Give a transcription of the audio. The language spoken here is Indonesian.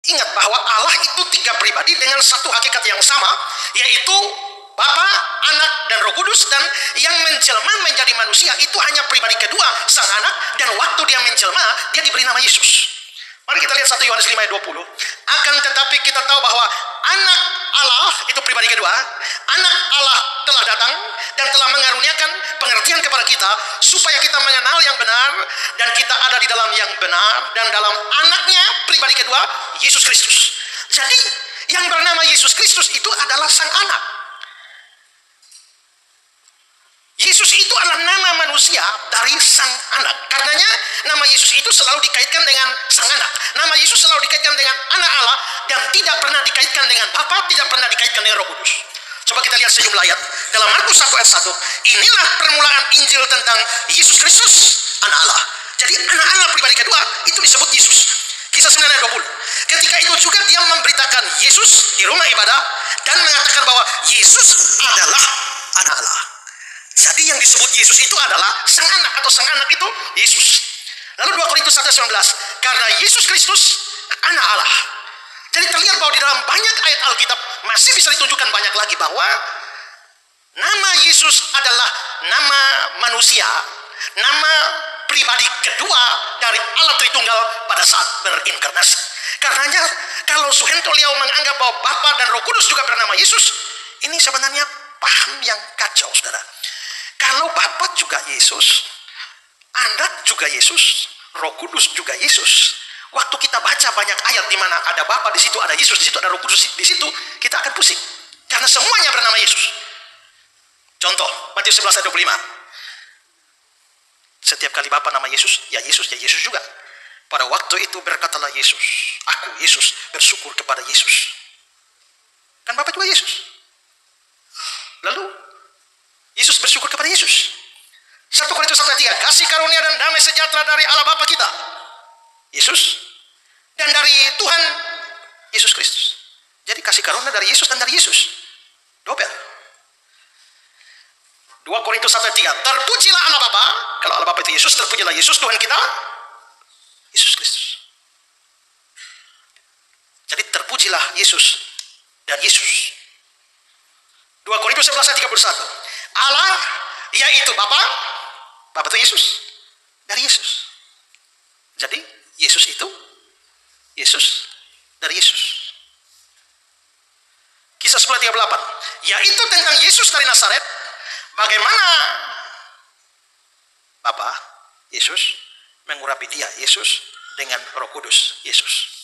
Ingat bahwa Allah itu 3 pribadi dengan satu hakikat yang sama, yaitu Bapa, Anak, dan Roh Kudus. Dan yang menjelma menjadi manusia itu hanya pribadi kedua, Sang Anak. Dan waktu dia menjelma, dia diberi nama Yesus. Mari kita lihat 1 Yohanes 5 ayat 20. Akan tetapi kita tahu bahwa Anak Allah itu pribadi kedua, Anak Allah telah datang dan telah mengaruniakan pengertian kepada kita supaya kita mengenal yang benar dan kita ada di dalam yang benar dan dalam Anaknya pribadi kedua, Yesus Kristus. Jadi yang bernama Yesus Kristus itu adalah Sang Anak. Yesus itu adalah nama manusia dari Sang Anak. Karenanya nama Yesus itu selalu dikaitkan dengan Sang Anak. Nama Yesus selalu dikaitkan dengan Anak Allah dan tidak pernah dikaitkan dengan Bapa, tidak pernah dikaitkan dengan Roh Kudus. Coba kita lihat sejumlah ayat. Dalam Markus 1 ayat 1, inilah permulaan Injil tentang Yesus Kristus, Anak Allah. Jadi Anak Allah pribadi kedua itu disebut Yesus. Kisah 9 ayat 20. Ketika itu juga dia memberitakan Yesus di rumah ibadah dan mengatakan bahwa Yesus adalah Anak Allah. Jadi yang disebut Yesus itu adalah Sang Anak, atau Sang Anak itu Yesus. Lalu 2 Korintus 1:19, karena Yesus Kristus Anak Allah. Jadi terlihat bahwa di dalam banyak ayat Alkitab masih bisa ditunjukkan banyak lagi bahwa nama Yesus adalah nama manusia, nama pribadi kedua dari Allah Tritunggal pada saat berinkarnasi. Karenanya kalau Suhento Liao menganggap bahwa Bapa dan Roh Kudus juga bernama Yesus, ini sebenarnya paham yang kacau, saudara. Kalau Bapa juga Yesus, Anak juga Yesus, Roh Kudus juga Yesus. Waktu kita baca banyak ayat di mana ada Bapa di situ, ada Yesus di situ, ada Roh Kudus di situ, kita akan pusing karena semuanya bernama Yesus. Contoh Matius 11 ayat 25. Setiap kali Bapa nama Yesus, ya Yesus juga. Pada waktu itu berkatalah Yesus, aku Yesus bersyukur kepada Yesus. Kan Bapa juga Yesus. Lalu Yesus bersyukur kepada Yesus. 1 Korintus 1 ayat 3, kasih karunia dan damai sejahtera dari Allah Bapa kita, Yesus, dan dari Tuhan Yesus Kristus. Jadi kasih karunia dari Yesus dan dari Yesus. Double. 2 Korintus 1 ayat 3, terpujilah Allah Bapa. Kalau Allah Bapa itu Yesus, terpujilah Yesus Tuhan kita, Yesus Kristus. Jadi terpujilah Yesus dan Yesus. 2 Korintus 11 ayat 31. Allah yaitu Bapa itu Yesus, dari Yesus. Jadi Yesus itu Yesus dari Yesus. Kisah 10:38, yaitu tentang Yesus dari Nazaret, bagaimana Bapa Yesus mengurapi dia Yesus dengan Roh Kudus Yesus.